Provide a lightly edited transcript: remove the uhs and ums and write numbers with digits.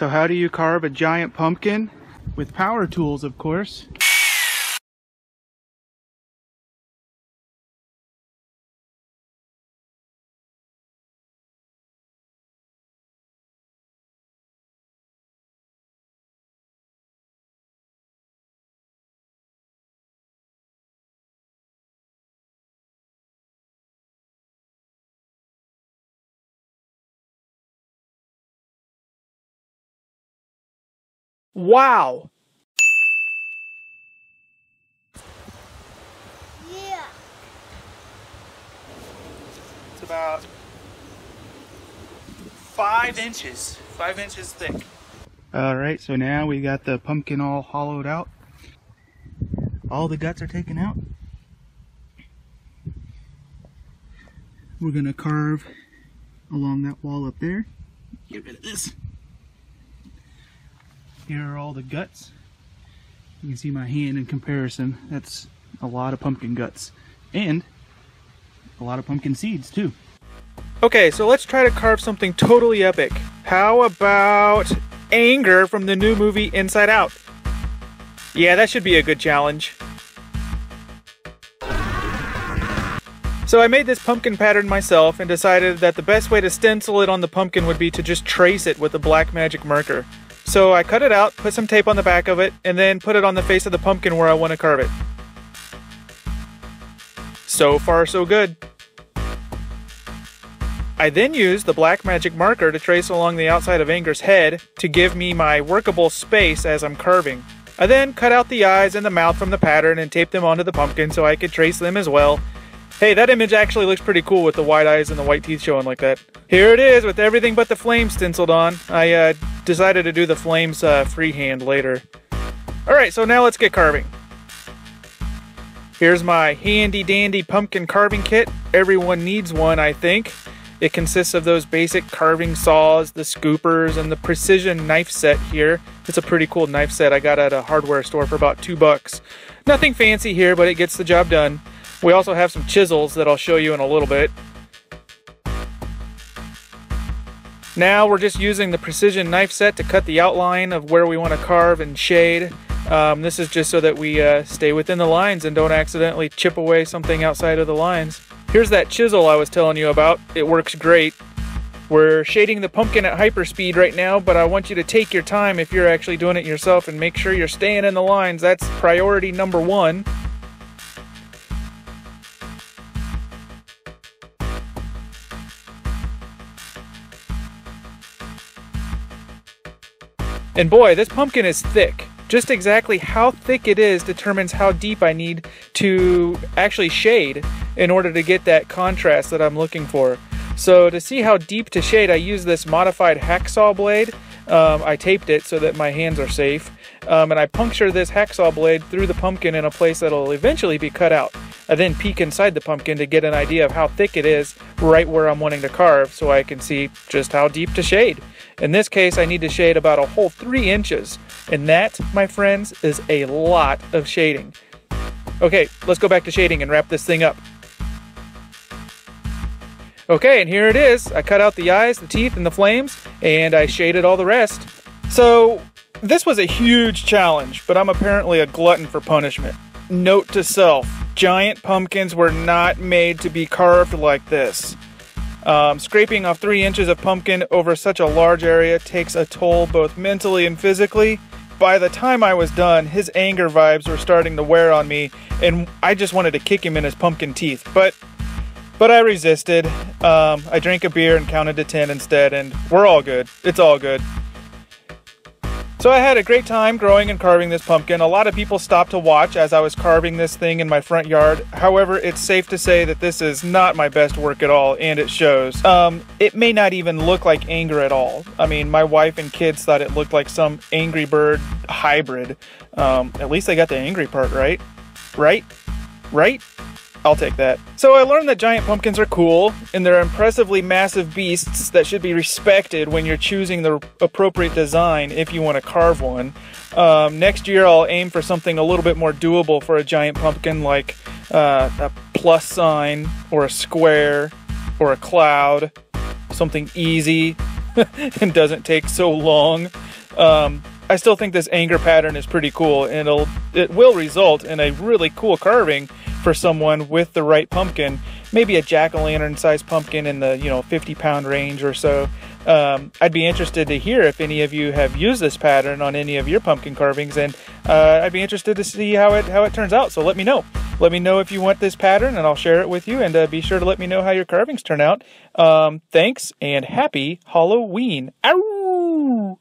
So how do you carve a giant pumpkin? With power tools, of course. Wow! Yeah. It's about 5 inches. 5 inches thick. Alright, so now we got the pumpkin all hollowed out. All the guts are taken out. We're gonna carve along that wall up there. Get rid of this. Here are all the guts. You can see my hand in comparison. That's a lot of pumpkin guts. And a lot of pumpkin seeds too. Okay, so let's try to carve something totally epic. How about anger from the new movie Inside Out? Yeah, that should be a good challenge. So I made this pumpkin pattern myself and decided that the best way to stencil it on the pumpkin would be to just trace it with a black magic marker. So I cut it out, put some tape on the back of it, and then put it on the face of the pumpkin where I want to carve it. So far, so good. I then used the black magic marker to trace along the outside of Anger's head to give me my workable space as I'm carving. I then cut out the eyes and the mouth from the pattern and taped them onto the pumpkin so I could trace them as well. Hey, that image actually looks pretty cool with the white eyes and the white teeth showing like that. Here it is with everything but the flames stenciled on. I decided to do the flames freehand later. Alright, so now let's get carving. Here's my handy dandy pumpkin carving kit. Everyone needs one, I think. It consists of those basic carving saws, the scoopers, and the precision knife set here. It's a pretty cool knife set I got at a hardware store for about $2. Nothing fancy here, but it gets the job done. We also have some chisels that I'll show you in a little bit. Now we're just using the precision knife set to cut the outline of where we want to carve and shade. This is just so that we stay within the lines and don't accidentally chip away something outside of the lines. Here's that chisel I was telling you about. It works great. We're shading the pumpkin at hyperspeed right now, but I want you to take your time if you're actually doing it yourself and make sure you're staying in the lines. That's priority number 1. And boy, this pumpkin is thick. Just exactly how thick it is determines how deep I need to actually shade in order to get that contrast that I'm looking for. So to see how deep to shade, I use this modified hacksaw blade. I taped it so that my hands are safe. And I puncture this hacksaw blade through the pumpkin in a place that'll eventually be cut out. I then peek inside the pumpkin to get an idea of how thick it is right where I'm wanting to carve so I can see just how deep to shade. In this case, I need to shade about a whole 3 inches. And that, my friends, is a lot of shading. Okay, let's go back to shading and wrap this thing up. Okay, and here it is. I cut out the eyes, the teeth, and the flames, and I shaded all the rest. So, this was a huge challenge, but I'm apparently a glutton for punishment. Note to self, giant pumpkins were not made to be carved like this. Scraping off 3 inches of pumpkin over such a large area takes a toll both mentally and physically. By the time I was done, his anger vibes were starting to wear on me, and I just wanted to kick him in his pumpkin teeth, but I resisted. I drank a beer and counted to 10 instead, and we're all good. It's all good. So I had a great time growing and carving this pumpkin. A lot of people stopped to watch as I was carving this thing in my front yard. However, it's safe to say that this is not my best work at all, and it shows. It may not even look like anger at all. I mean, my wife and kids thought it looked like some Angry Bird hybrid. At least I got the angry part right. Right? I'll take that. So I learned that giant pumpkins are cool, and they're impressively massive beasts that should be respected when you're choosing the appropriate design if you want to carve one. Next year I'll aim for something a little bit more doable for a giant pumpkin, like a plus sign, or a square, or a cloud. Something easy and doesn't take so long. I still think this anger pattern is pretty cool, and it will result in a really cool carving for someone with the right pumpkin, maybe a jack-o'-lantern sized pumpkin in the 50-pound range or so. I'd be interested to hear if any of you have used this pattern on any of your pumpkin carvings, and I'd be interested to see how it turns out. So let me know. Let me know if you want this pattern, and I'll share it with you. And be sure to let me know how your carvings turn out. Thanks, and happy Halloween! Ow!